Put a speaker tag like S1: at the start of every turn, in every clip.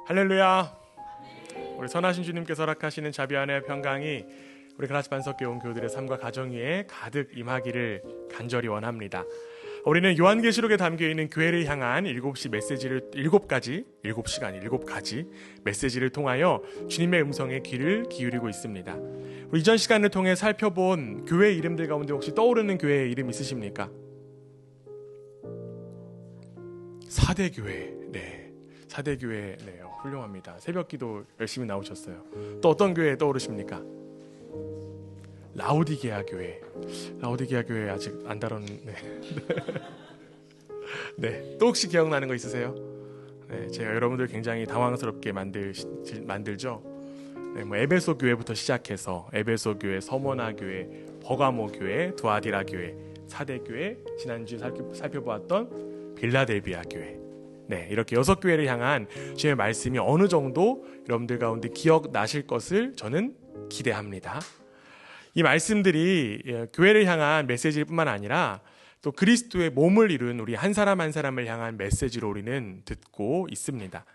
S1: 할렐루야. 우리 선하신 주님께서 허락하시는 자비 안의 평강이 우리 가라지 반석교회 온 교우들의 삶과 가정 위에 가득 임하기를 간절히 원합니다. 우리는 요한계시록에 담겨있는 교회를 향한 7가지 메시지를 통하여 주님의 음성에 귀를 기울이고 있습니다. 우리 이전 시간을 통해 살펴본 교회 이름들 가운데 혹시 떠오르는 교회 이름 있으십니까? 사대교회. 네, 사대교회. 네, 훌륭합니다. 새벽기도 열심히 나오셨어요. 또 어떤 교회 떠오르십니까? 라오디게아 교회. 라오디게아 교회 아직 안 다뤘네. 네, 또 혹시 기억나는 거 있으세요? 네, 제가 여러분들 굉장히 당황스럽게 만들죠. 네, 뭐 에베소 교회부터 시작해서 에베소 교회, 서머나 교회, 버가모 교회, 두아디라 교회, 사대 교회, 지난주에 살펴보았던 빌라델비아 교회. 네, 이렇게 6교회를 향한 주님의 말씀이 어느 정도 여러분들 가운데 기억나실 것을 저는 기대합니다. 이 말씀들이 교회를 향한 메시지일 뿐만 아니라 또 그리스도의 몸을 이룬 우리 한 사람 한 사람을 향한 메시지로 우리는 듣고 있습니다.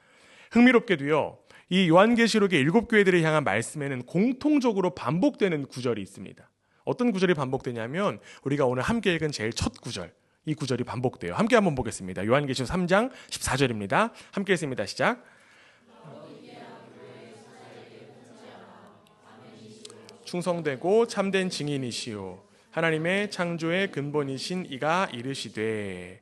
S1: 흥미롭게도요, 이 요한계시록의 7교회들을 향한 말씀에는 공통적으로 반복되는 구절이 있습니다. 어떤 구절이 반복되냐면 우리가 오늘 함께 읽은 제일 첫 구절, 이 구절이 반복돼요. 함께 한번 보겠습니다. 요한계시록 3장 14절입니다. 함께 읽습니다. 시작. 충성되고 참된 증인이시오 하나님의 창조의 근본이신 이가 이르시되.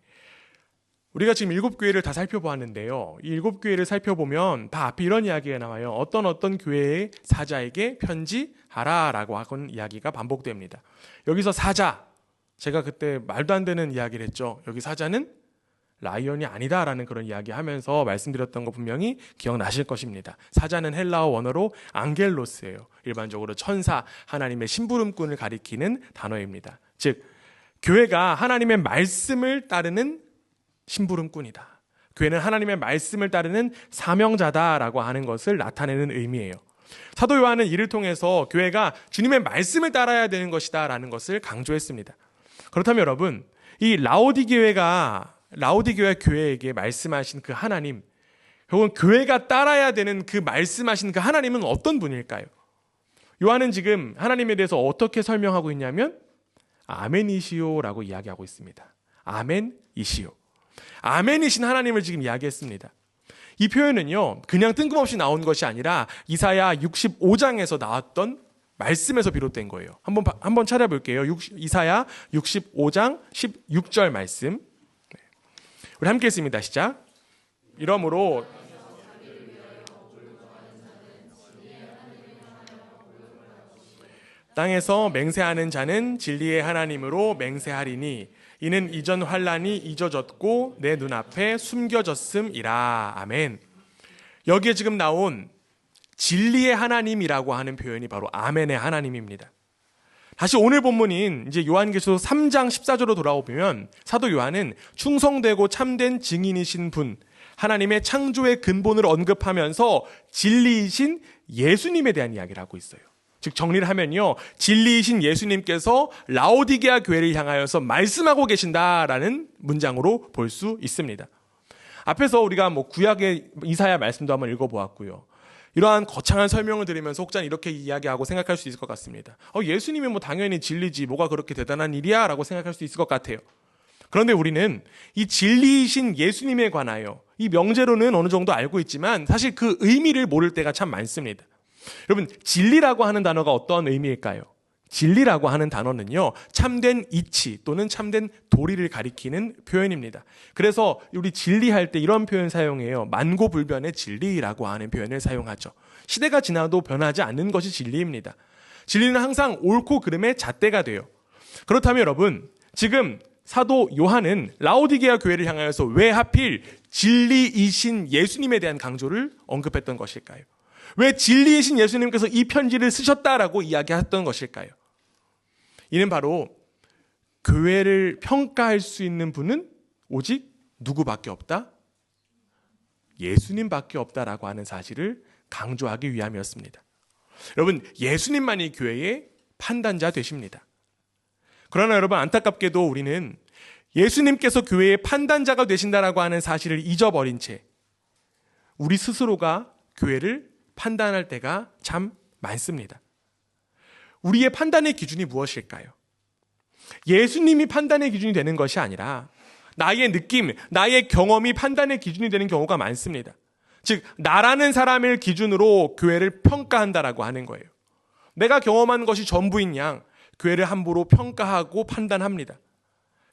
S1: 우리가 지금 7교회를 다 살펴보았는데요, 이 7교회를 살펴보면 다 앞에 이런 이야기가 나와요. 어떤 교회의 사자에게 편지하라 라고 하는 이야기가 반복됩니다. 여기서 사자, 제가 그때 말도 안 되는 이야기를 했죠. 여기 사자는 라이언이 아니다라는 그런 이야기하면서 말씀드렸던 거 분명히 기억나실 것입니다. 사자는 헬라어 원어로 앙겔로스예요. 일반적으로 천사, 하나님의 심부름꾼을 가리키는 단어입니다. 즉, 교회가 하나님의 말씀을 따르는 심부름꾼이다. 교회는 하나님의 말씀을 따르는 사명자다라고 하는 것을 나타내는 의미예요. 사도 요한은 이를 통해서 교회가 주님의 말씀을 따라야 되는 것이다 라는 것을 강조했습니다. 그렇다면 여러분, 이 라오디게아 교회에게 말씀하신 그 하나님, 결국은 교회가 따라야 되는 그 말씀하신 그 하나님은 어떤 분일까요? 요한은 지금 하나님에 대해서 어떻게 설명하고 있냐면 아멘이시오라고 이야기하고 있습니다. 아멘이시오. 아멘이신 하나님을 지금 이야기했습니다. 이 표현은요, 그냥 뜬금없이 나온 것이 아니라 이사야 65장에서 나왔던 말씀에서 비롯된 거예요. 한번 찾아볼게요. 이사야 65장 16절 말씀. 우리 함께 했습니다. 시작. 이러므로 땅에서 맹세하는 자는 진리의 하나님으로 맹세하리니 이는 이전 환난이 잊어졌고 내 눈앞에 숨겨졌음이라. 아멘. 여기에 지금 나온 진리의 하나님이라고 하는 표현이 바로 아멘의 하나님입니다. 다시 오늘 본문인 이제 요한계시록 3장 14절로 돌아오면 사도 요한은 충성되고 참된 증인이신 분, 하나님의 창조의 근본을 언급하면서 진리이신 예수님에 대한 이야기를 하고 있어요. 즉 정리를 하면요, 진리이신 예수님께서 라오디게아 교회를 향하여서 말씀하고 계신다라는 문장으로 볼 수 있습니다. 앞에서 우리가 구약의 이사야 말씀도 한번 읽어보았고요. 이러한 거창한 설명을 드리면서 혹자는 이렇게 이야기하고 생각할 수 있을 것 같습니다. 예수님이 당연히 진리지 뭐가 그렇게 대단한 일이야 라고 생각할 수 있을 것 같아요. 그런데 우리는 이 진리이신 예수님에 관하여 이 명제로는 어느 정도 알고 있지만 사실 그 의미를 모를 때가 참 많습니다. 여러분, 진리라고 하는 단어가 어떤 의미일까요? 진리라고 하는 단어는요, 참된 이치 또는 참된 도리를 가리키는 표현입니다. 그래서 우리 진리할 때 이런 표현 사용해요. 만고불변의 진리라고 하는 표현을 사용하죠. 시대가 지나도 변하지 않는 것이 진리입니다. 진리는 항상 옳고 그름의 잣대가 돼요. 그렇다면 여러분, 지금 사도 요한은 라오디게아 교회를 향하여서 왜 하필 진리이신 예수님에 대한 강조를 언급했던 것일까요? 왜 진리이신 예수님께서 이 편지를 쓰셨다라고 이야기했던 것일까요? 이는 바로 교회를 평가할 수 있는 분은 오직 누구밖에 없다? 예수님밖에 없다라고 하는 사실을 강조하기 위함이었습니다. 여러분, 예수님만이 교회의 판단자 되십니다. 그러나 여러분, 안타깝게도 우리는 예수님께서 교회의 판단자가 되신다라고 하는 사실을 잊어버린 채 우리 스스로가 교회를 판단할 때가 참 많습니다. 우리의 판단의 기준이 무엇일까요? 예수님이 판단의 기준이 되는 것이 아니라 나의 느낌, 나의 경험이 판단의 기준이 되는 경우가 많습니다. 즉, 나라는 사람을 기준으로 교회를 평가한다라고 하는 거예요. 내가 경험한 것이 전부인 양 교회를 함부로 평가하고 판단합니다.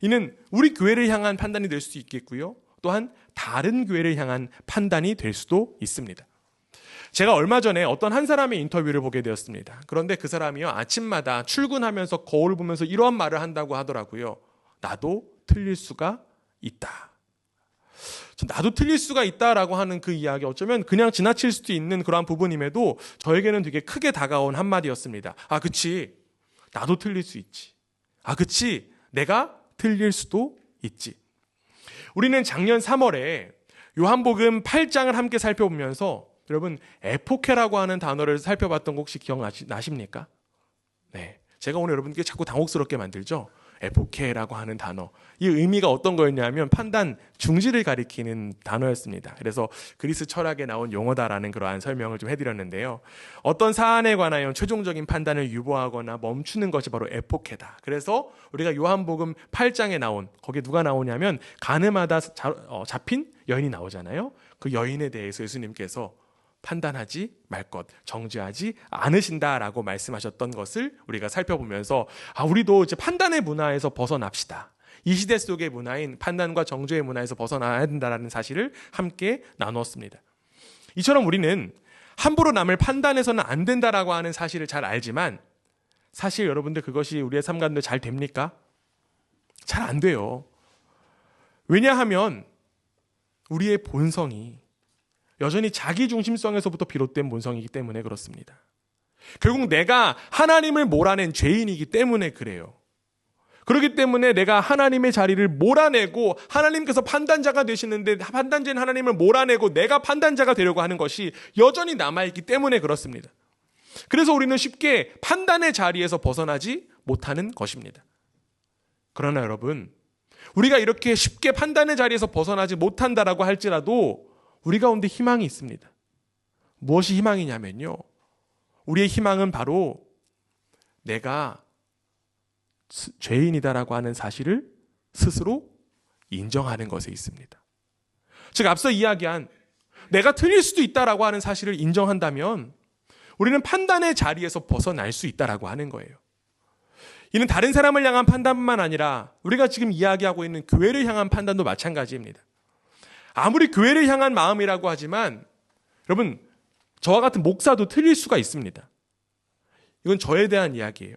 S1: 이는 우리 교회를 향한 판단이 될 수도 있겠고요. 또한 다른 교회를 향한 판단이 될 수도 있습니다. 제가 얼마 전에 어떤 한 사람의 인터뷰를 보게 되었습니다. 그런데 그 사람이요, 아침마다 출근하면서 거울을 보면서 이러한 말을 한다고 하더라고요. 나도 틀릴 수가 있다. 나도 틀릴 수가 있다라고 하는 그 이야기, 어쩌면 그냥 지나칠 수도 있는 그러한 부분임에도 저에게는 되게 크게 다가온 한마디였습니다. 아, 그치. 나도 틀릴 수 있지. 아, 그치. 내가 틀릴 수도 있지. 우리는 작년 3월에 요한복음 8장을 함께 살펴보면서 여러분, 에포케라고 하는 단어를 살펴봤던 거 혹시 기억나십니까? 네. 제가 오늘 여러분께 자꾸 당혹스럽게 만들죠? 에포케라고 하는 단어. 이 의미가 어떤 거였냐면 판단, 중지를 가리키는 단어였습니다. 그래서 그리스 철학에 나온 용어다라는 그러한 설명을 좀 해드렸는데요. 어떤 사안에 관하여 최종적인 판단을 유보하거나 멈추는 것이 바로 에포케다. 그래서 우리가 요한복음 8장에 나온, 거기에 누가 나오냐면 가늠하다 잡힌 여인이 나오잖아요. 그 여인에 대해서 예수님께서 판단하지 말 것, 정죄하지 않으신다라고 말씀하셨던 것을 우리가 살펴보면서 우리도 이제 판단의 문화에서 벗어납시다. 이 시대 속의 문화인 판단과 정죄의 문화에서 벗어나야 된다는 사실을 함께 나누었습니다. 이처럼 우리는 함부로 남을 판단해서는 안 된다라고 하는 사실을 잘 알지만 사실 여러분들 그것이 우리의 삶 가운데 잘 됩니까? 잘 안 돼요. 왜냐하면 우리의 본성이 여전히 자기중심성에서부터 비롯된 본성이기 때문에 그렇습니다. 결국 내가 하나님을 몰아낸 죄인이기 때문에 그래요. 그렇기 때문에 내가 하나님의 자리를 몰아내고 하나님께서 판단자가 되시는데 판단자인 하나님을 몰아내고 내가 판단자가 되려고 하는 것이 여전히 남아있기 때문에 그렇습니다. 그래서 우리는 쉽게 판단의 자리에서 벗어나지 못하는 것입니다. 그러나 여러분, 우리가 이렇게 쉽게 판단의 자리에서 벗어나지 못한다라고 할지라도 우리 가운데 희망이 있습니다. 무엇이 희망이냐면요, 우리의 희망은 바로 내가 죄인이다라고 하는 사실을 스스로 인정하는 것에 있습니다. 즉, 앞서 이야기한 내가 틀릴 수도 있다라고 하는 사실을 인정한다면 우리는 판단의 자리에서 벗어날 수 있다라고 하는 거예요. 이는 다른 사람을 향한 판단뿐만 아니라 우리가 지금 이야기하고 있는 교회를 향한 판단도 마찬가지입니다. 아무리 교회를 향한 마음이라고 하지만 여러분, 저와 같은 목사도 틀릴 수가 있습니다. 이건 저에 대한 이야기예요.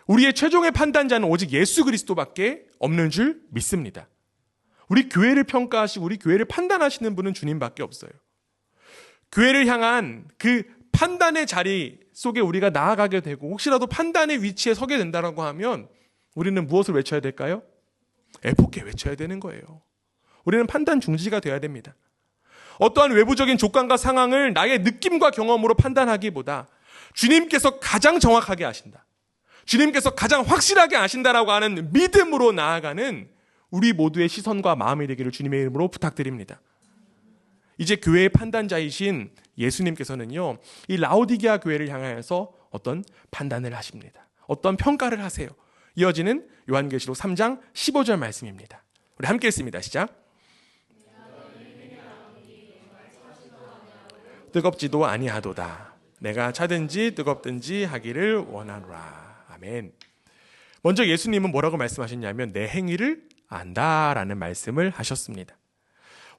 S1: 우리의 최종의 판단자는 오직 예수 그리스도밖에 없는 줄 믿습니다. 우리 교회를 평가하시고 우리 교회를 판단하시는 분은 주님밖에 없어요. 교회를 향한 그 판단의 자리 속에 우리가 나아가게 되고 혹시라도 판단의 위치에 서게 된다고 하면 우리는 무엇을 외쳐야 될까요? 에포케 외쳐야 되는 거예요. 우리는 판단 중지가 되어야 됩니다. 어떠한 외부적인 조건과 상황을 나의 느낌과 경험으로 판단하기보다 주님께서 가장 정확하게 아신다, 주님께서 가장 확실하게 아신다라고 하는 믿음으로 나아가는 우리 모두의 시선과 마음이 되기를 주님의 이름으로 부탁드립니다. 이제 교회의 판단자이신 예수님께서는요, 이 라오디게아 교회를 향하여서 어떤 판단을 하십니다. 어떤 평가를 하세요. 이어지는 요한계시록 3장 15절 말씀입니다. 우리 함께 읽습니다. 시작. 뜨겁지도 아니하도다. 내가 차든지 뜨겁든지 하기를 원하노라. 아멘. 먼저 예수님은 뭐라고 말씀하셨냐면 내 행위를 안다라는 말씀을 하셨습니다.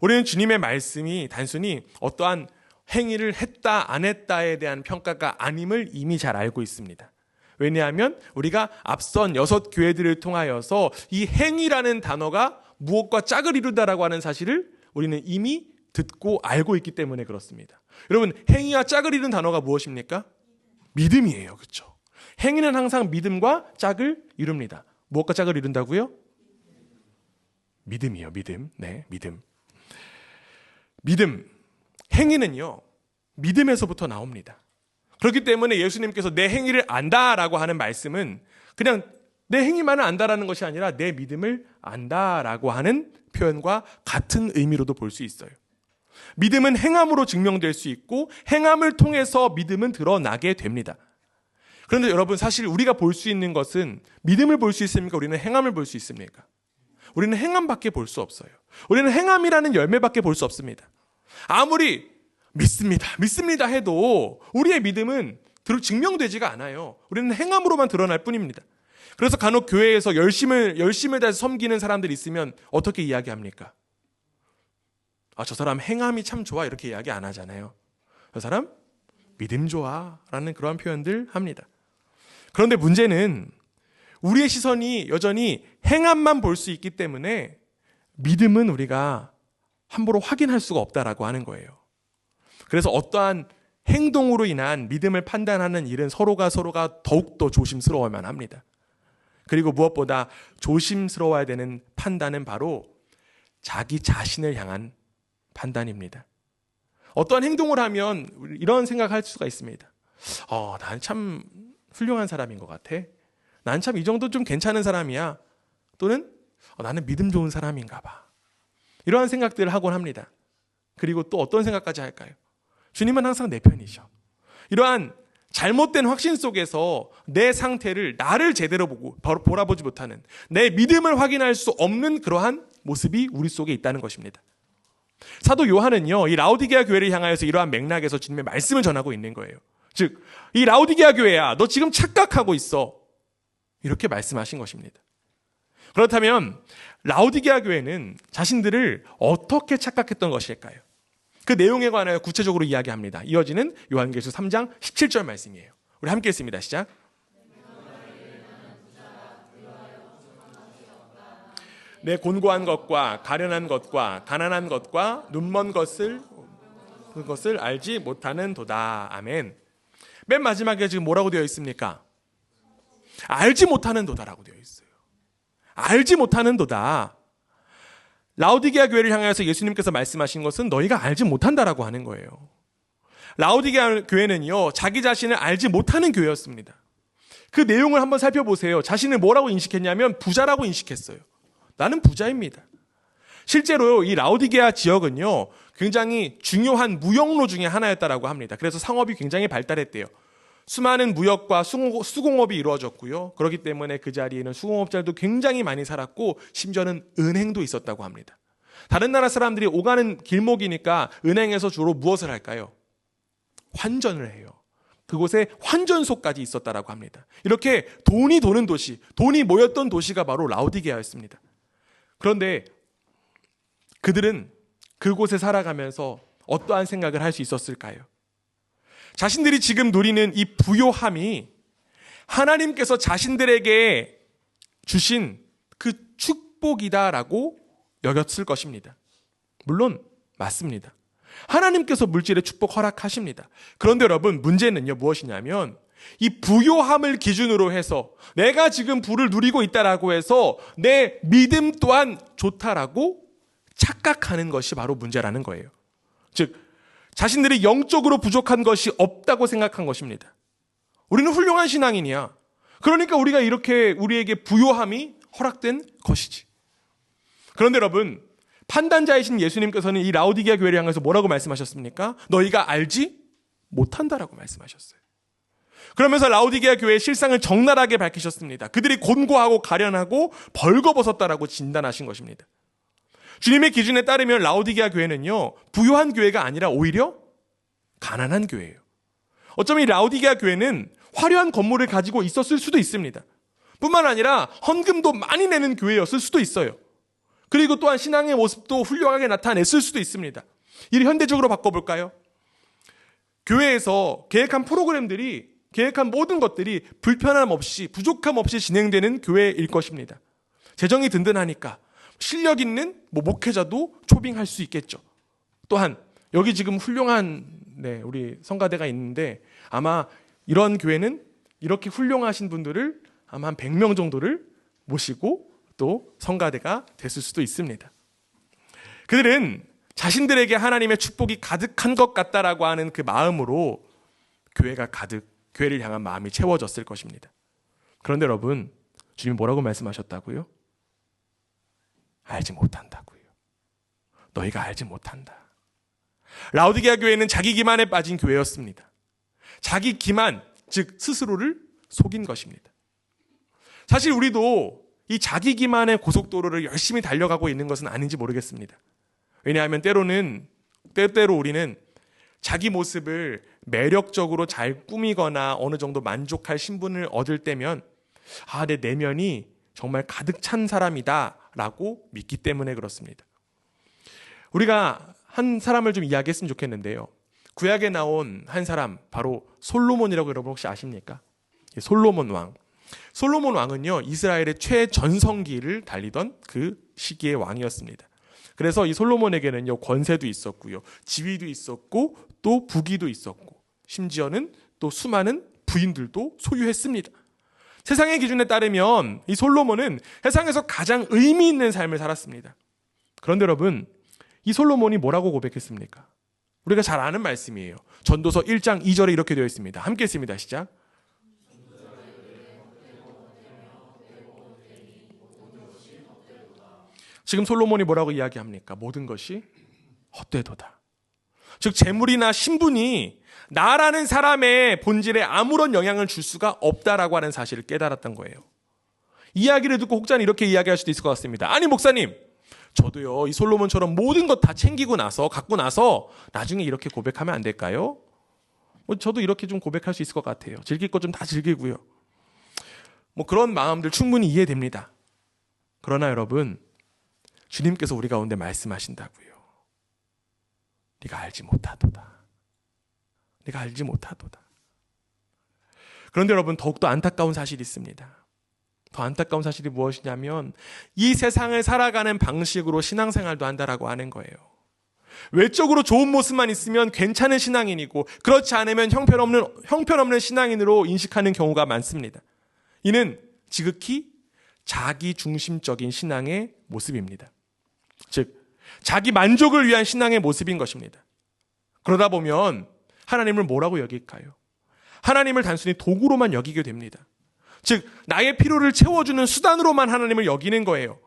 S1: 우리는 주님의 말씀이 단순히 어떠한 행위를 했다 안 했다에 대한 평가가 아님을 이미 잘 알고 있습니다. 왜냐하면 우리가 앞선 6 교회들을 통하여서 이 행위라는 단어가 무엇과 짝을 이루다라고 하는 사실을 우리는 이미 듣고 알고 있기 때문에 그렇습니다. 여러분, 행위와 짝을 이룬 단어가 무엇입니까? 믿음이에요. 그렇죠? 행위는 항상 믿음과 짝을 이룹니다. 무엇과 짝을 이룬다고요? 믿음이요. 믿음. 네, 믿음. 믿음. 행위는요, 믿음에서부터 나옵니다. 그렇기 때문에 예수님께서 내 행위를 안다라고 하는 말씀은 그냥 내 행위만을 안다라는 것이 아니라 내 믿음을 안다라고 하는 표현과 같은 의미로도 볼 수 있어요. 믿음은 행함으로 증명될 수 있고 행함을 통해서 믿음은 드러나게 됩니다. 그런데 여러분, 사실 우리가 볼 수 있는 것은 믿음을 볼 수 있습니까? 우리는 행함을 볼 수 있습니까? 우리는 행함밖에 볼 수 없어요. 우리는 행함이라는 열매밖에 볼 수 없습니다. 아무리 믿습니다 해도 우리의 믿음은 증명되지가 않아요. 우리는 행함으로만 드러날 뿐입니다. 그래서 간혹 교회에서 열심을 다해서 섬기는 사람들이 있으면 어떻게 이야기합니까? 저 사람 행함이 참 좋아, 이렇게 이야기 안 하잖아요. 저 사람 믿음 좋아 라는 그러한 표현들 합니다. 그런데 문제는 우리의 시선이 여전히 행함만 볼 수 있기 때문에 믿음은 우리가 함부로 확인할 수가 없다라고 하는 거예요. 그래서 어떠한 행동으로 인한 믿음을 판단하는 일은 서로가 더욱더 조심스러워야만 합니다. 그리고 무엇보다 조심스러워야 되는 판단은 바로 자기 자신을 향한 판단입니다. 어떠한 행동을 하면 이런 생각할 수가 있습니다. 난 참 훌륭한 사람인 것 같아. 난 참 이 정도 좀 괜찮은 사람이야. 또는 나는 믿음 좋은 사람인가 봐. 이러한 생각들을 하곤 합니다. 그리고 또 어떤 생각까지 할까요? 주님은 항상 내 편이셔. 이러한 잘못된 확신 속에서 내 상태를, 나를 제대로 바라보지 못하는, 내 믿음을 확인할 수 없는 그러한 모습이 우리 속에 있다는 것입니다. 사도 요한은요, 이 라오디게아 교회를 향하여서 이러한 맥락에서 주님의 말씀을 전하고 있는 거예요. 즉, 이 라오디게아 교회야, 너 지금 착각하고 있어. 이렇게 말씀하신 것입니다. 그렇다면 라오디게아 교회는 자신들을 어떻게 착각했던 것일까요? 그 내용에 관하여 구체적으로 이야기합니다. 이어지는 요한계시록 3장 17절 말씀이에요. 우리 함께 읽습니다. 시작. 내 곤고한 것과 가련한 것과 가난한 것과 눈먼 그것을 알지 못하는 도다. 아멘. 맨 마지막에 지금 뭐라고 되어 있습니까? 알지 못하는 도다라고 되어 있어요. 알지 못하는 도다. 라오디게아 교회를 향해서 예수님께서 말씀하신 것은 너희가 알지 못한다라고 하는 거예요. 라오디게아 교회는요, 자기 자신을 알지 못하는 교회였습니다. 그 내용을 한번 살펴보세요. 자신을 뭐라고 인식했냐면 부자라고 인식했어요. 나는 부자입니다. 실제로 이 라오디게아 지역은요, 굉장히 중요한 무역로 중에 하나였다라고 합니다. 그래서 상업이 굉장히 발달했대요. 수많은 무역과 수공업이 이루어졌고요. 그렇기 때문에 그 자리에는 수공업자들도 굉장히 많이 살았고 심지어는 은행도 있었다고 합니다. 다른 나라 사람들이 오가는 길목이니까 은행에서 주로 무엇을 할까요? 환전을 해요. 그곳에 환전소까지 있었다라고 합니다. 이렇게 돈이 도는 도시, 돈이 모였던 도시가 바로 라오디게아였습니다. 그런데 그들은 그곳에 살아가면서 어떠한 생각을 할 수 있었을까요? 자신들이 지금 누리는 이 부요함이 하나님께서 자신들에게 주신 그 축복이다라고 여겼을 것입니다. 물론 맞습니다. 하나님께서 물질의 축복 허락하십니다. 그런데 여러분, 문제는요, 무엇이냐면 이 부요함을 기준으로 해서 내가 지금 부를 누리고 있다라고 해서 내 믿음 또한 좋다라고 착각하는 것이 바로 문제라는 거예요. 즉, 자신들이 영적으로 부족한 것이 없다고 생각한 것입니다. 우리는 훌륭한 신앙인이야. 그러니까 우리가 이렇게 우리에게 부요함이 허락된 것이지. 그런데 여러분, 판단자이신 예수님께서는 이 라오디게아 교회를 향해서 뭐라고 말씀하셨습니까? 너희가 알지 못한다라고 말씀하셨어요. 그러면서 라오디게아 교회의 실상을 적나라하게 밝히셨습니다. 그들이 곤고하고 가련하고 벌거벗었다라고 진단하신 것입니다. 주님의 기준에 따르면 라오디게아 교회는요, 부유한 교회가 아니라 오히려 가난한 교회예요. 어쩌면 이 라오디게아 교회는 화려한 건물을 가지고 있었을 수도 있습니다. 뿐만 아니라 헌금도 많이 내는 교회였을 수도 있어요. 그리고 또한 신앙의 모습도 훌륭하게 나타냈을 수도 있습니다. 이를 현대적으로 바꿔볼까요? 교회에서 계획한 프로그램들이, 계획한 모든 것들이 불편함 없이, 부족함 없이 진행되는 교회일 것입니다. 재정이 든든하니까 실력 있는 목회자도 초빙할 수 있겠죠. 또한 여기 지금 훌륭한 우리 성가대가 있는데 아마 이런 교회는 이렇게 훌륭하신 분들을 아마 한 100명 정도를 모시고 또 성가대가 됐을 수도 있습니다. 그들은 자신들에게 하나님의 축복이 가득한 것 같다라고 하는 그 마음으로 교회를 향한 마음이 채워졌을 것입니다. 그런데 여러분, 주님이 뭐라고 말씀하셨다고요? 알지 못한다고요. 너희가 알지 못한다. 라오디게아 교회는 자기 기만에 빠진 교회였습니다. 자기 기만, 즉 스스로를 속인 것입니다. 사실 우리도 이 자기 기만의 고속도로를 열심히 달려가고 있는 것은 아닌지 모르겠습니다. 왜냐하면 때때로 우리는 자기 모습을 매력적으로 잘 꾸미거나 어느 정도 만족할 신분을 얻을 때면 내 내면이 정말 가득 찬 사람이다 라고 믿기 때문에 그렇습니다. 우리가 한 사람을 좀 이야기했으면 좋겠는데요. 구약에 나온 한 사람, 바로 솔로몬이라고 여러분 혹시 아십니까? 솔로몬 왕. 솔로몬 왕은요, 이스라엘의 최전성기를 달리던 그 시기의 왕이었습니다. 그래서 이 솔로몬에게는요, 권세도 있었고요, 지위도 있었고, 또 부귀도 있었고, 심지어는 또 수많은 부인들도 소유했습니다. 세상의 기준에 따르면 이 솔로몬은 세상에서 가장 의미 있는 삶을 살았습니다. 그런데 여러분, 이 솔로몬이 뭐라고 고백했습니까? 우리가 잘 아는 말씀이에요. 전도서 1장 2절에 이렇게 되어 있습니다. 함께 읽습니다. 시작. 지금 솔로몬이 뭐라고 이야기합니까? 모든 것이 헛되도다. 즉 재물이나 신분이 나라는 사람의 본질에 아무런 영향을 줄 수가 없다라고 하는 사실을 깨달았던 거예요. 이야기를 듣고 혹자는 이렇게 이야기할 수도 있을 것 같습니다. 아니 목사님, 저도요 이 솔로몬처럼 모든 것 다 챙기고 나서 갖고 나서 나중에 이렇게 고백하면 안 될까요? 저도 이렇게 좀 고백할 수 있을 것 같아요. 즐길 것 좀 다 즐기고요. 그런 마음들 충분히 이해됩니다. 그러나 여러분, 주님께서 우리 가운데 말씀하신다고요. 네가 알지 못하도다. 네가 알지 못하도다. 그런데 여러분, 더욱더 안타까운 사실이 있습니다. 더 안타까운 사실이 무엇이냐면 이 세상을 살아가는 방식으로 신앙생활도 한다라고 하는 거예요. 외적으로 좋은 모습만 있으면 괜찮은 신앙인이고 그렇지 않으면 형편없는 신앙인으로 인식하는 경우가 많습니다. 이는 지극히 자기중심적인 신앙의 모습입니다. 즉 자기 만족을 위한 신앙의 모습인 것입니다. 그러다 보면 하나님을 뭐라고 여길까요? 하나님을 단순히 도구로만 여기게 됩니다. 즉 나의 필요를 채워주는 수단으로만 하나님을 여기는 거예요.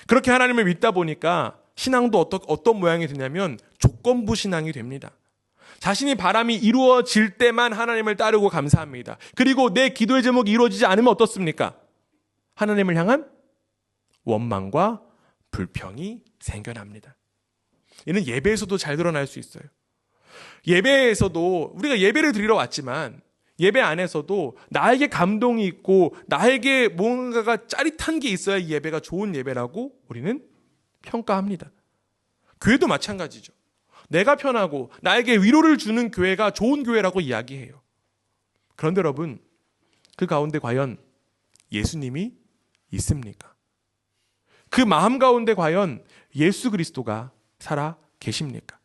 S1: 그렇게 하나님을 믿다 보니까 신앙도 어떤 모양이 되냐면 조건부 신앙이 됩니다. 자신이 바람이 이루어질 때만 하나님을 따르고 감사합니다. 그리고 내 기도의 제목이 이루어지지 않으면 어떻습니까? 하나님을 향한 원망과 불평이 생겨납니다. 이는 예배에서도 잘 드러날 수 있어요. 예배에서도 우리가 예배를 드리러 왔지만 예배 안에서도 나에게 감동이 있고 나에게 뭔가가 짜릿한 게 있어야 이 예배가 좋은 예배라고 우리는 평가합니다. 교회도 마찬가지죠. 내가 편하고 나에게 위로를 주는 교회가 좋은 교회라고 이야기해요. 그런데 여러분, 그 가운데 과연 예수님이 있습니까? 그 마음 가운데 과연 예수 그리스도가 살아 계십니까?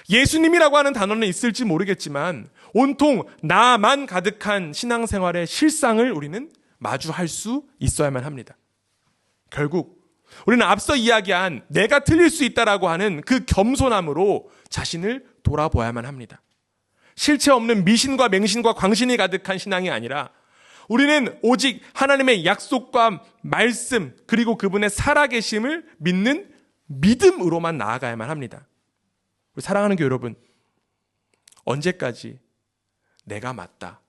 S1: 예수님이라고 하는 단어는 있을지 모르겠지만 온통 나만 가득한 신앙생활의 실상을 우리는 마주할 수 있어야만 합니다. 결국 우리는 앞서 이야기한 내가 틀릴 수 있다라고 하는 그 겸손함으로 자신을 돌아보아야만 합니다. 실체 없는 미신과 맹신과 광신이 가득한 신앙이 아니라 우리는 오직 하나님의 약속과 말씀 그리고 그분의 살아계심을 믿는 믿음으로만 나아가야만 합니다. 사랑하는 교회 여러분, 언제까지 내가 맞다,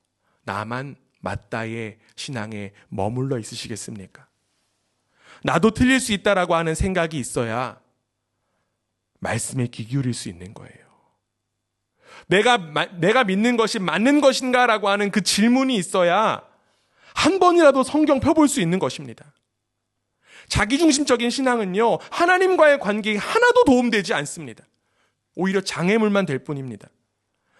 S1: 나만 맞다의 신앙에 머물러 있으시겠습니까? 나도 틀릴 수 있다라고 하는 생각이 있어야 말씀에 귀 기울일 수 있는 거예요. 내가 믿는 것이 맞는 것인가라고 하는 그 질문이 있어야 한 번이라도 성경 펴볼 수 있는 것입니다. 자기중심적인 신앙은요, 하나님과의 관계에 하나도 도움되지 않습니다. 오히려 장애물만 될 뿐입니다.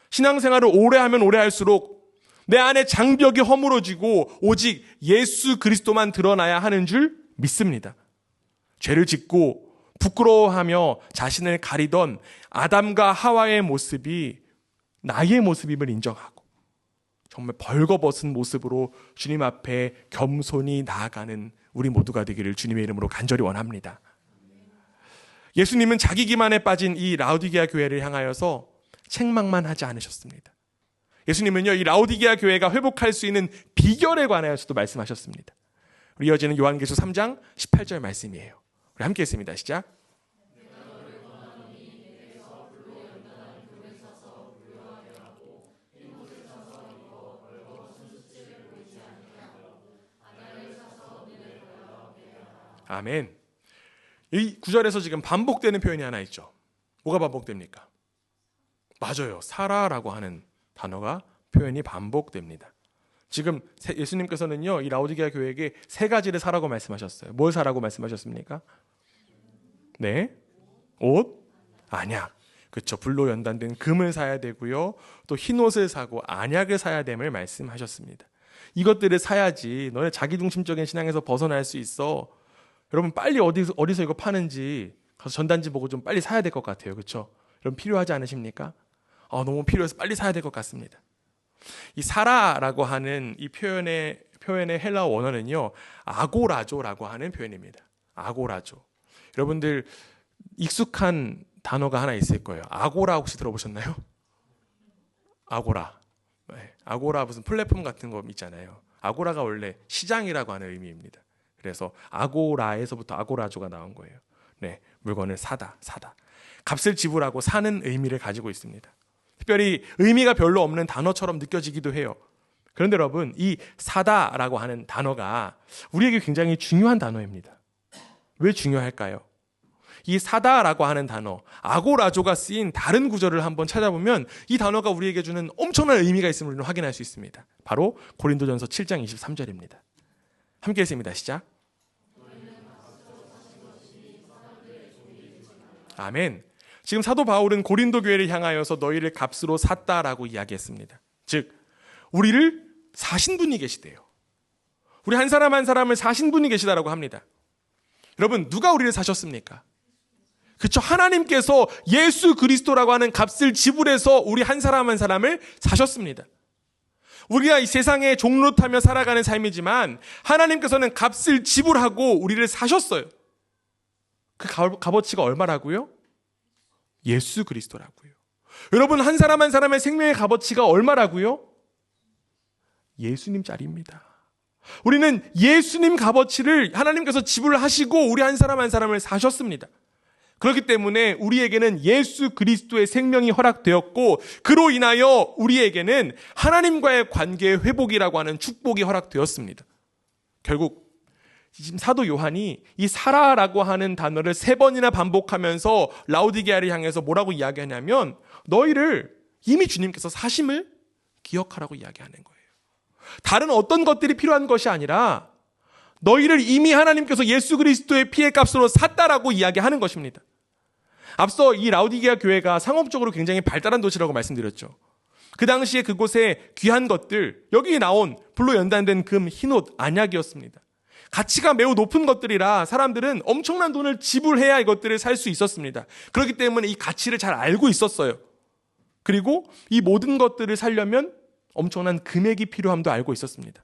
S1: 신앙생활을 오래 하면 오래 할수록 내 안에 장벽이 허물어지고 오직 예수 그리스도만 드러나야 하는 줄 믿습니다. 죄를 짓고 부끄러워하며 자신을 가리던 아담과 하와의 모습이 나의 모습임을 인정하고 정말 벌거벗은 모습으로 주님 앞에 겸손히 나아가는 우리 모두가 되기를 주님의 이름으로 간절히 원합니다. 예수님은 자기 기만에 빠진 이 라오디게아 교회를 향하여서 책망만 하지 않으셨습니다. 예수님은요, 이 라오디게아 교회가 회복할 수 있는 비결에 관하여서도 말씀하셨습니다. 우리 이어지는 요한계시록 3장 18절 말씀이에요. 우리 함께 읽습니다. 시작. 아멘. 이 구절에서 지금 반복되는 표현이 하나 있죠. 뭐가 반복됩니까? 맞아요. 사라라고 하는 단어가 표현이 반복됩니다. 지금 예수님께서는요, 이 라오디게아 교회에게 세 가지를 사라고 말씀하셨어요. 뭘 사라고 말씀하셨습니까? 네, 옷, 안약. 그렇죠. 불로 연단된 금을 사야 되고요. 또 흰옷을 사고 안약을 사야 됨을 말씀하셨습니다. 이것들을 사야지 너네 자기중심적인 신앙에서 벗어날 수 있어. 여러분 빨리 어디서 이거 파는지 가서 전단지 보고 좀 빨리 사야 될 것 같아요. 그렇죠? 여러분 필요하지 않으십니까? 너무 필요해서 빨리 사야 될 것 같습니다. 이 사라라고 하는 이 표현의 헬라어 원어는요, 아고라조라고 하는 표현입니다. 아고라조. 여러분들 익숙한 단어가 하나 있을 거예요. 아고라 혹시 들어보셨나요? 아고라. 네, 아고라 무슨 플랫폼 같은 거 있잖아요. 아고라가 원래 시장이라고 하는 의미입니다. 그래서 아고라에서부터 아고라조가 나온 거예요. 네, 물건을 사다. 값을 지불하고 사는 의미를 가지고 있습니다. 특별히 의미가 별로 없는 단어처럼 느껴지기도 해요. 그런데 여러분, 이 사다라고 하는 단어가 우리에게 굉장히 중요한 단어입니다. 왜 중요할까요? 이 사다라고 하는 단어, 아고라조가 쓰인 다른 구절을 한번 찾아보면 이 단어가 우리에게 주는 엄청난 의미가 있음을 우리는 확인할 수 있습니다. 바로 고린도전서 7장 23절입니다. 함께 읽습니다. 시작. 아멘. 지금 사도 바울은 고린도 교회를 향하여서 너희를 값으로 샀다라고 이야기했습니다. 즉 우리를 사신 분이 계시대요. 우리 한 사람 한 사람을 사신 분이 계시다라고 합니다. 여러분, 누가 우리를 사셨습니까? 그렇죠. 하나님께서 예수 그리스도라고 하는 값을 지불해서 우리 한 사람 한 사람을 사셨습니다. 우리가 이 세상에 종노타며 살아가는 삶이지만 하나님께서는 값을 지불하고 우리를 사셨어요. 그 값어치가 얼마라고요? 예수 그리스도라고요. 여러분, 한 사람 한 사람의 생명의 값어치가 얼마라고요? 예수님 짜리입니다. 우리는 예수님 값어치를 하나님께서 지불하시고 우리 한 사람 한 사람을 사셨습니다. 그렇기 때문에 우리에게는 예수 그리스도의 생명이 허락되었고 그로 인하여 우리에게는 하나님과의 관계의 회복이라고 하는 축복이 허락되었습니다. 결국 지금 사도 요한이 이 사라라고 하는 단어를 3번이나 반복하면서 라오디게아를 향해서 뭐라고 이야기하냐면 너희를 이미 주님께서 사심을 기억하라고 이야기하는 거예요. 다른 어떤 것들이 필요한 것이 아니라 너희를 이미 하나님께서 예수 그리스도의 피의 값으로 샀다라고 이야기하는 것입니다. 앞서 이 라오디게아 교회가 상업적으로 굉장히 발달한 도시라고 말씀드렸죠. 그 당시에 그곳에 귀한 것들, 여기 나온 불로 연단된 금, 흰옷, 안약이었습니다. 가치가 매우 높은 것들이라 사람들은 엄청난 돈을 지불해야 이것들을 살 수 있었습니다. 그렇기 때문에 이 가치를 잘 알고 있었어요. 그리고 이 모든 것들을 사려면 엄청난 금액이 필요함도 알고 있었습니다.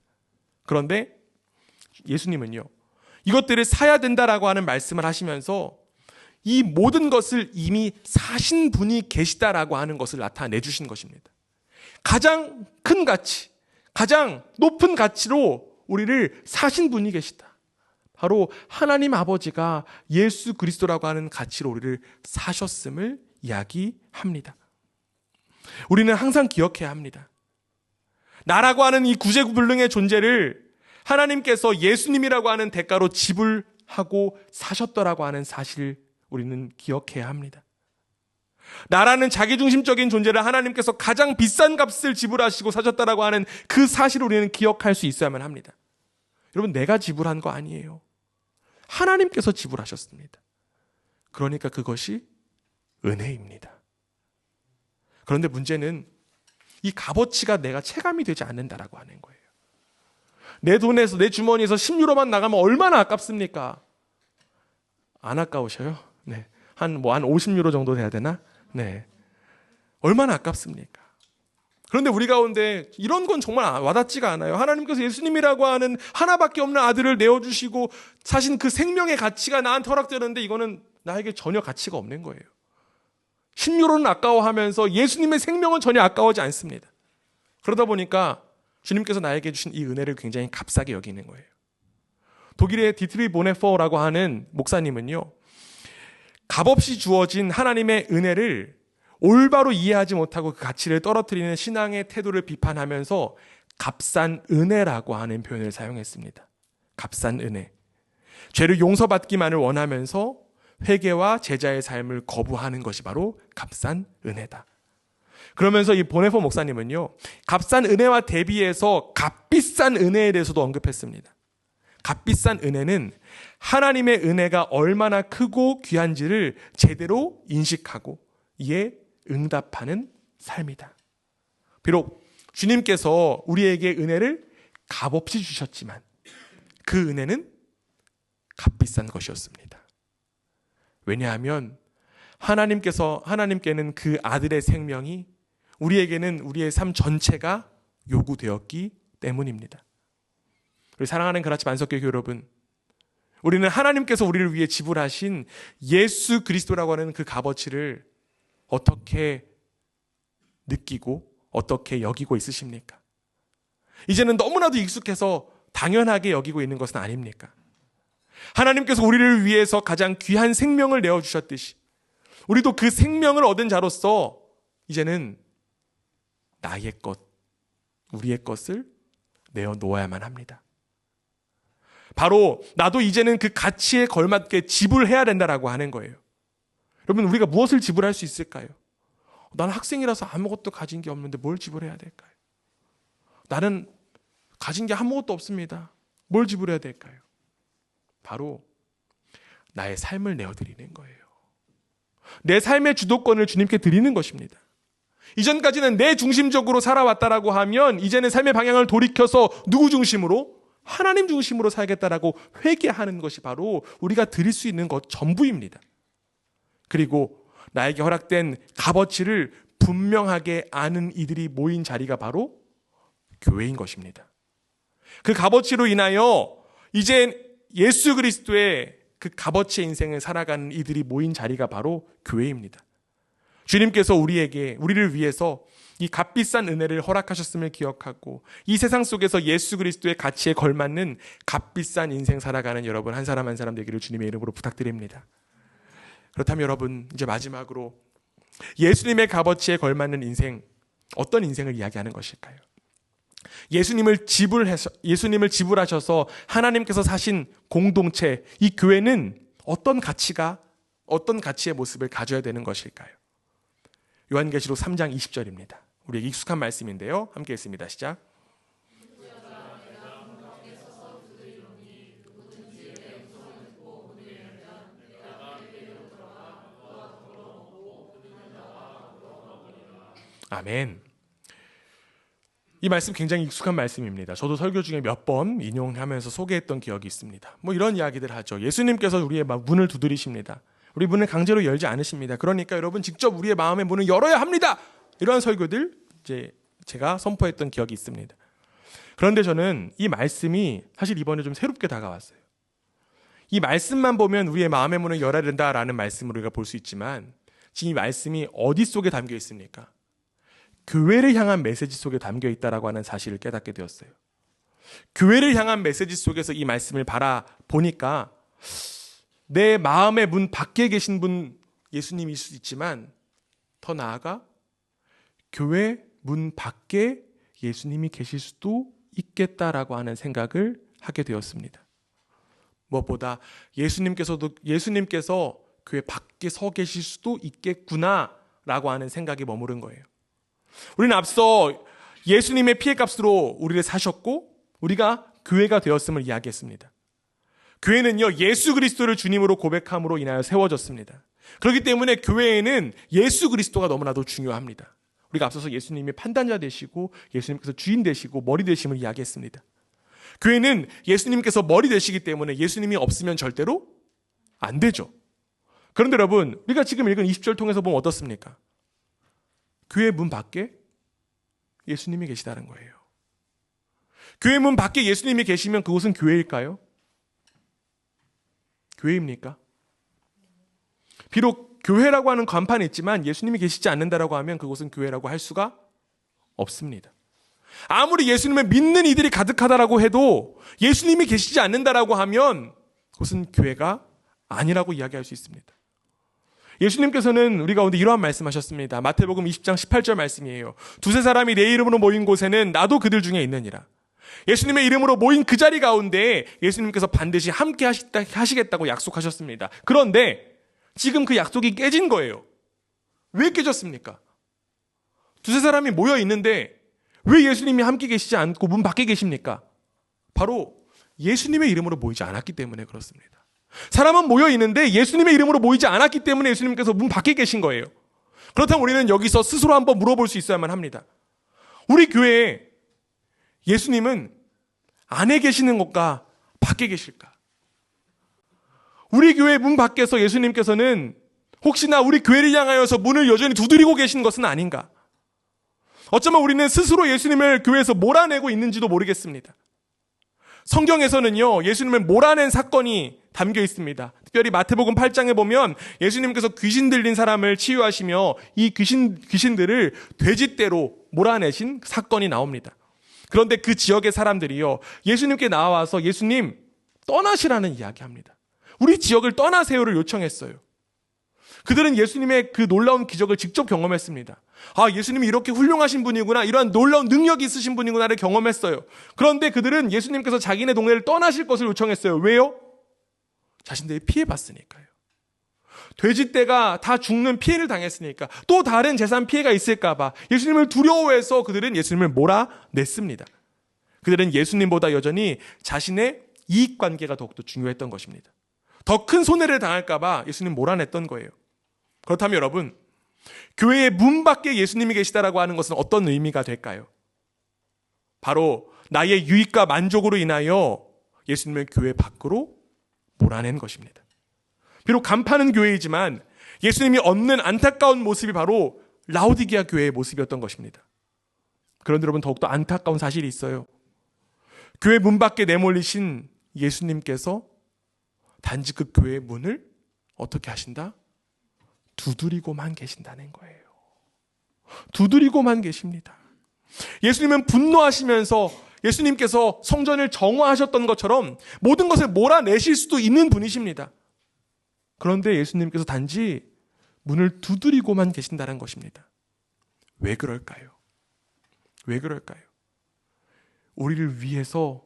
S1: 그런데 예수님은요, 이것들을 사야 된다라고 하는 말씀을 하시면서 이 모든 것을 이미 사신 분이 계시다라고 하는 것을 나타내 주신 것입니다. 가장 큰 가치, 가장 높은 가치로 우리를 사신 분이 계시다. 바로 하나님 아버지가 예수 그리스도라고 하는 가치로 우리를 사셨음을 이야기합니다. 우리는 항상 기억해야 합니다. 나라고 하는 이 구제불능의 존재를 하나님께서 예수님이라고 하는 대가로 지불하고 사셨더라고 하는 사실을 우리는 기억해야 합니다. 나라는 자기중심적인 존재를 하나님께서 가장 비싼 값을 지불하시고 사셨다라고 하는 그 사실을 우리는 기억할 수 있어야만 합니다. 여러분, 내가 지불한 거 아니에요. 하나님께서 지불하셨습니다. 그러니까 그것이 은혜입니다. 그런데 문제는 이 값어치가 내가 체감이 되지 않는다라고 하는 거예요. 내 돈에서, 내 주머니에서 10유로만 나가면 얼마나 아깝습니까? 안 아까우셔요? 네. 한 50유로 정도 돼야 되나? 네. 얼마나 아깝습니까? 그런데 우리 가운데 이런 건 정말 와닿지가 않아요. 하나님께서 예수님이라고 하는 하나밖에 없는 아들을 내어주시고 사신 그 생명의 가치가 나한테 허락되는데 이거는 나에게 전혀 가치가 없는 거예요. 10유로는 아까워하면서 예수님의 생명은 전혀 아까워하지 않습니다. 그러다 보니까 주님께서 나에게 주신 이 은혜를 굉장히 값싸게 여기는 거예요. 독일의 디트리 보네퍼라고 하는 목사님은요, 값없이 주어진 하나님의 은혜를 올바로 이해하지 못하고 그 가치를 떨어뜨리는 신앙의 태도를 비판하면서 값싼 은혜라고 하는 표현을 사용했습니다. 값싼 은혜. 죄를 용서받기만을 원하면서 회개와 제자의 삶을 거부하는 것이 바로 값싼 은혜다. 그러면서 이 보네포 목사님은요, 값싼 은혜와 대비해서 값비싼 은혜에 대해서도 언급했습니다. 값비싼 은혜는 하나님의 은혜가 얼마나 크고 귀한지를 제대로 인식하고 이에 응답하는 삶이다. 비록 주님께서 우리에게 은혜를 값없이 주셨지만 그 은혜는 값비싼 것이었습니다. 왜냐하면 하나님께는 그 아들의 생명이 우리에게는 우리의 삶 전체가 요구되었기 때문입니다. 우리 사랑하는 그라치 만석교회 여러분, 우리는 하나님께서 우리를 위해 지불하신 예수 그리스도라고 하는 그 값어치를 어떻게 느끼고 어떻게 여기고 있으십니까? 이제는 너무나도 익숙해서 당연하게 여기고 있는 것은 아닙니까? 하나님께서 우리를 위해서 가장 귀한 생명을 내어주셨듯이 우리도 그 생명을 얻은 자로서 이제는 나의 것, 우리의 것을 내어놓아야만 합니다. 바로 나도 이제는 그 가치에 걸맞게 지불해야 된다라고 하는 거예요. 여러분, 우리가 무엇을 지불할 수 있을까요? 나는 학생이라서 아무것도 가진 게 없는데 뭘 지불해야 될까요? 나는 가진 게 아무것도 없습니다. 뭘 지불해야 될까요? 바로 나의 삶을 내어드리는 거예요. 내 삶의 주도권을 주님께 드리는 것입니다. 이전까지는 내 중심적으로 살아왔다라고 하면 이제는 삶의 방향을 돌이켜서 누구 중심으로? 하나님 중심으로 살겠다라고 회개하는 것이 바로 우리가 드릴 수 있는 것 전부입니다. 그리고 나에게 허락된 값어치를 분명하게 아는 이들이 모인 자리가 바로 교회인 것입니다. 그 값어치로 인하여 이제 예수 그리스도의 그 값어치의 인생을 살아가는 이들이 모인 자리가 바로 교회입니다. 주님께서 우리를 위해서 이 값비싼 은혜를 허락하셨음을 기억하고 이 세상 속에서 예수 그리스도의 가치에 걸맞는 값비싼 인생 살아가는 여러분 한 사람 한 사람 되기를 주님의 이름으로 부탁드립니다. 그렇다면 여러분, 이제 마지막으로 예수님의 값어치에 걸맞는 인생, 어떤 인생을 이야기하는 것일까요? 예수님을 지불하셔서 하나님께서 사신 공동체, 이 교회는 어떤 가치의 모습을 가져야 되는 것일까요? 요한계시록 3장 20절입니다. 우리에게 익숙한 말씀인데요. 함께 읽습니다. 시작. 아멘. 이 말씀 굉장히 익숙한 말씀입니다. 저도 설교 중에 몇 번 인용하면서 소개했던 기억이 있습니다. 이런 이야기들 하죠. 예수님께서 우리의 문을 두드리십니다. 우리 문을 강제로 열지 않으십니다. 그러니까 여러분 직접 우리의 마음의 문을 열어야 합니다. 이러한 설교들 제가 선포했던 기억이 있습니다. 그런데 저는 이 말씀이 사실 이번에 좀 새롭게 다가왔어요. 이 말씀만 보면 우리의 마음의 문을 열어야 된다라는 말씀을 우리가 볼 수 있지만 지금 이 말씀이 어디 속에 담겨 있습니까? 교회를 향한 메시지 속에 담겨 있다라고 하는 사실을 깨닫게 되었어요. 교회를 향한 메시지 속에서 이 말씀을 바라보니까 내 마음의 문 밖에 계신 분 예수님일 수 있지만 더 나아가 교회 문 밖에 예수님이 계실 수도 있겠다라고 하는 생각을 하게 되었습니다. 무엇보다 예수님께서 교회 밖에 서 계실 수도 있겠구나라고 하는 생각이 머무른 거예요. 우리는 앞서 예수님의 피해값으로 우리를 사셨고 우리가 교회가 되었음을 이야기했습니다. 교회는요, 예수 그리스도를 주님으로 고백함으로 인하여 세워졌습니다. 그렇기 때문에 교회에는 예수 그리스도가 너무나도 중요합니다. 우리가 앞서서 예수님이 판단자 되시고 예수님께서 주인 되시고 머리 되심을 이야기했습니다. 교회는 예수님께서 머리 되시기 때문에 예수님이 없으면 절대로 안 되죠. 그런데 여러분, 우리가 지금 읽은 20절 통해서 보면 어떻습니까? 교회 문 밖에 예수님이 계시다는 거예요. 교회 문 밖에 예수님이 계시면 그곳은 교회일까요? 교회입니까? 비록 교회라고 하는 간판이 있지만 예수님이 계시지 않는다라고 하면 그곳은 교회라고 할 수가 없습니다. 아무리 예수님을 믿는 이들이 가득하다라고 해도 예수님이 계시지 않는다라고 하면 그것은 교회가 아니라고 이야기할 수 있습니다. 예수님께서는 우리 가운데 이러한 말씀하셨습니다. 마태복음 20장 18절 말씀이에요. 두세 사람이 내 이름으로 모인 곳에는 나도 그들 중에 있느니라. 예수님의 이름으로 모인 그 자리 가운데 예수님께서 반드시 함께 하시겠다고 약속하셨습니다. 그런데 지금 그 약속이 깨진 거예요. 왜 깨졌습니까? 두세 사람이 모여 있는데 왜 예수님이 함께 계시지 않고 문 밖에 계십니까? 바로 예수님의 이름으로 모이지 않았기 때문에 그렇습니다. 사람은 모여 있는데 예수님의 이름으로 모이지 않았기 때문에 예수님께서 문 밖에 계신 거예요. 그렇다면 우리는 여기서 스스로 한번 물어볼 수 있어야만 합니다. 우리 교회에 예수님은 안에 계시는 것과 밖에 계실까? 우리 교회 문 밖에서 예수님께서는 혹시나 우리 교회를 향하여서 문을 여전히 두드리고 계신 것은 아닌가? 어쩌면 우리는 스스로 예수님을 교회에서 몰아내고 있는지도 모르겠습니다. 성경에서는요, 예수님을 몰아낸 사건이 담겨 있습니다. 특별히 마태복음 8장에 보면 예수님께서 귀신 들린 사람을 치유하시며 이 귀신들을 돼지떼로 몰아내신 사건이 나옵니다. 그런데 그 지역의 사람들이요, 예수님께 나와서 예수님 떠나시라는 이야기합니다. 우리 지역을 떠나세요를 요청했어요. 그들은 예수님의 그 놀라운 기적을 직접 경험했습니다. 아, 예수님이 이렇게 훌륭하신 분이구나, 이러한 놀라운 능력이 있으신 분이구나를 경험했어요. 그런데 그들은 예수님께서 자기네 동네를 떠나실 것을 요청했어요. 왜요? 자신들이 피해봤으니까요. 돼지떼가 다 죽는 피해를 당했으니까, 또 다른 재산 피해가 있을까봐 예수님을 두려워해서 그들은 예수님을 몰아냈습니다. 그들은 예수님보다 여전히 자신의 이익관계가 더욱더 중요했던 것입니다. 더 큰 손해를 당할까봐 예수님 몰아냈던 거예요. 그렇다면 여러분, 교회의 문 밖에 예수님이 계시다라고 하는 것은 어떤 의미가 될까요? 바로 나의 유익과 만족으로 인하여 예수님을 교회 밖으로 몰아낸 것입니다. 비록 간파는 교회이지만 예수님이 없는 안타까운 모습이 바로 라오디게아 교회의 모습이었던 것입니다. 그런데 여러분, 더욱더 안타까운 사실이 있어요. 교회 문 밖에 내몰리신 예수님께서 단지 그 교회의 문을 어떻게 하신다? 두드리고만 계신다는 거예요. 두드리고만 계십니다. 예수님은 분노하시면서 예수님께서 성전을 정화하셨던 것처럼 모든 것을 몰아내실 수도 있는 분이십니다. 그런데 예수님께서 단지 문을 두드리고만 계신다는 것입니다. 왜 그럴까요? 왜 그럴까요? 우리를 위해서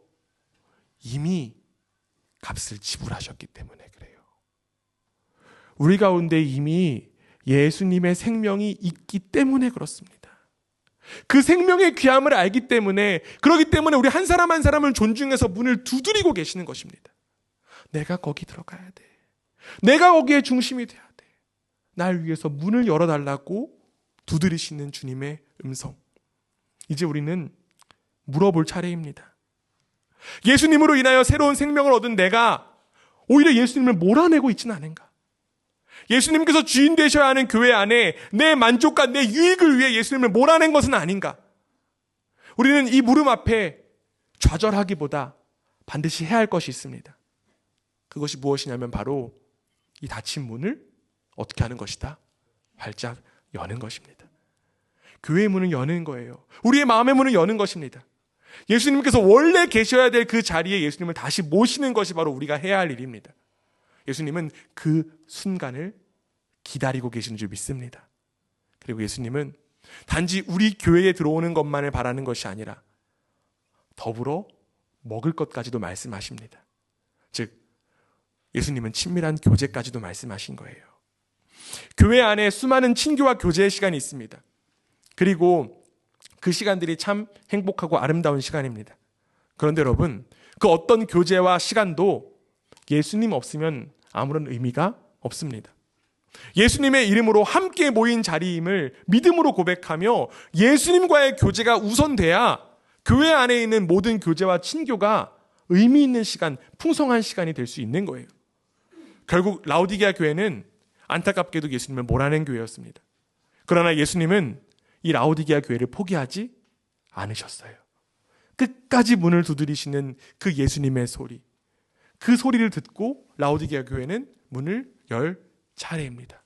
S1: 이미 값을 지불하셨기 때문에 그래요. 우리 가운데 이미 예수님의 생명이 있기 때문에 그렇습니다. 그 생명의 귀함을 알기 때문에, 그렇기 때문에 우리 한 사람 한 사람을 존중해서 문을 두드리고 계시는 것입니다. 내가 거기 들어가야 돼. 내가 거기에 중심이 돼야 돼. 날 위해서 문을 열어달라고 두드리시는 주님의 음성. 이제 우리는 물어볼 차례입니다. 예수님으로 인하여 새로운 생명을 얻은 내가 오히려 예수님을 몰아내고 있지는 않은가? 예수님께서 주인 되셔야 하는 교회 안에 내 만족과 내 유익을 위해 예수님을 몰아낸 것은 아닌가? 우리는 이 물음 앞에 좌절하기보다 반드시 해야 할 것이 있습니다. 그것이 무엇이냐면 바로 이 닫힌 문을 어떻게 하는 것이다? 활짝 여는 것입니다. 교회의 문을 여는 거예요. 우리의 마음의 문을 여는 것입니다. 예수님께서 원래 계셔야 될 그 자리에 예수님을 다시 모시는 것이 바로 우리가 해야 할 일입니다. 예수님은 그 순간을 기다리고 계시는 줄 믿습니다. 그리고 예수님은 단지 우리 교회에 들어오는 것만을 바라는 것이 아니라 더불어 먹을 것까지도 말씀하십니다. 즉, 예수님은 친밀한 교제까지도 말씀하신 거예요. 교회 안에 수많은 친교와 교제의 시간이 있습니다. 그리고 그 시간들이 참 행복하고 아름다운 시간입니다. 그런데 여러분, 그 어떤 교제와 시간도 예수님 없으면 아무런 의미가 없습니다. 예수님의 이름으로 함께 모인 자리임을 믿음으로 고백하며 예수님과의 교제가 우선돼야 교회 안에 있는 모든 교제와 친교가 의미 있는 시간, 풍성한 시간이 될 수 있는 거예요. 결국 라오디게아 교회는 안타깝게도 예수님을 몰아낸 교회였습니다. 그러나 예수님은 이 라오디게아 교회를 포기하지 않으셨어요. 끝까지 문을 두드리시는 그 예수님의 소리, 그 소리를 듣고 라오디게아 교회는 문을 열 차례입니다.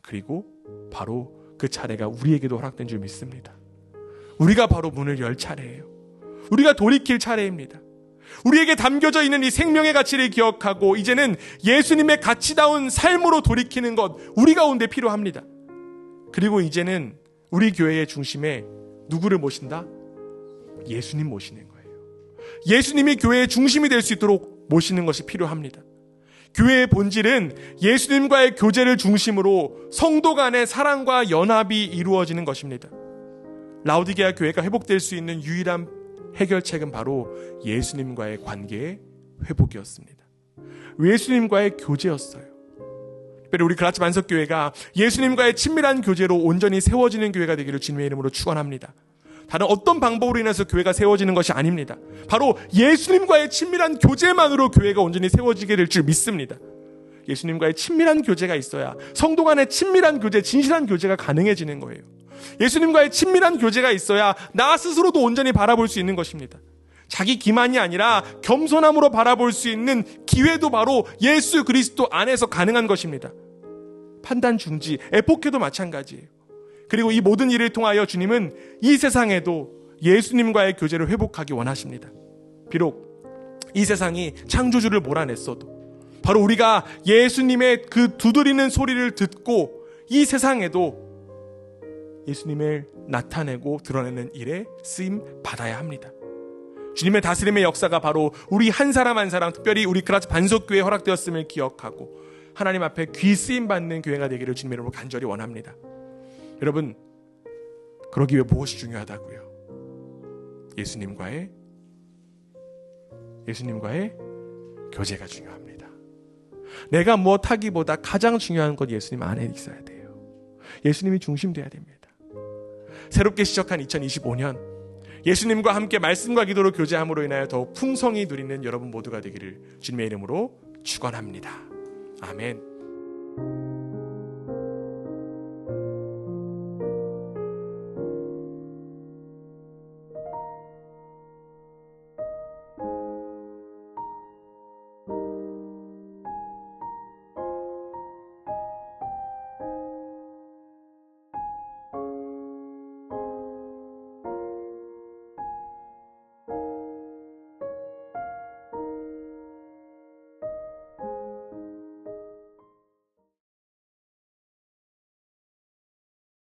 S1: 그리고 바로 그 차례가 우리에게도 허락된 줄 믿습니다. 우리가 바로 문을 열 차례예요. 우리가 돌이킬 차례입니다. 우리에게 담겨져 있는 이 생명의 가치를 기억하고 이제는 예수님의 가치다운 삶으로 돌이키는 것, 우리 가운데 필요합니다. 그리고 이제는 우리 교회의 중심에 누구를 모신다? 예수님 모시는 거예요. 예수님이 교회의 중심이 될 수 있도록 모시는 것이 필요합니다. 교회의 본질은 예수님과의 교제를 중심으로 성도 간의 사랑과 연합이 이루어지는 것입니다. 라오디게아 교회가 회복될 수 있는 유일한 해결책은 바로 예수님과의 관계의 회복이었습니다. 예수님과의 교제였어요. 특별히 우리 그라치 반석교회가 예수님과의 친밀한 교제로 온전히 세워지는 교회가 되기를 주님의 이름으로 축원합니다. 다른 어떤 방법으로 인해서 교회가 세워지는 것이 아닙니다. 바로 예수님과의 친밀한 교제만으로 교회가 온전히 세워지게 될 줄 믿습니다. 예수님과의 친밀한 교제가 있어야 성도 간의 친밀한 교제, 진실한 교제가 가능해지는 거예요. 예수님과의 친밀한 교제가 있어야 나 스스로도 온전히 바라볼 수 있는 것입니다. 자기 기만이 아니라 겸손함으로 바라볼 수 있는 기회도 바로 예수 그리스도 안에서 가능한 것입니다. 판단 중지, 에포케도 마찬가지예요. 그리고 이 모든 일을 통하여 주님은 이 세상에도 예수님과의 교제를 회복하기 원하십니다. 비록 이 세상이 창조주를 몰아냈어도 바로 우리가 예수님의 그 두드리는 소리를 듣고 이 세상에도 예수님을 나타내고 드러내는 일에 쓰임 받아야 합니다. 주님의 다스림의 역사가 바로 우리 한 사람 한 사람, 특별히 우리 그라치 반석교회에 허락되었음을 기억하고 하나님 앞에 귀 쓰임 받는 교회가 되기를 주님의 이름으로 간절히 원합니다. 여러분, 그러기 위해 무엇이 중요하다고요? 예수님과의 교제가 중요합니다. 내가 무엇 하기보다 가장 중요한 건 예수님 안에 있어야 돼요. 예수님이 중심돼야 됩니다. 새롭게 시작한 2025년, 예수님과 함께 말씀과 기도로 교제함으로 인하여 더욱 풍성히 누리는 여러분 모두가 되기를 주님의 이름으로 축원합니다. 아멘.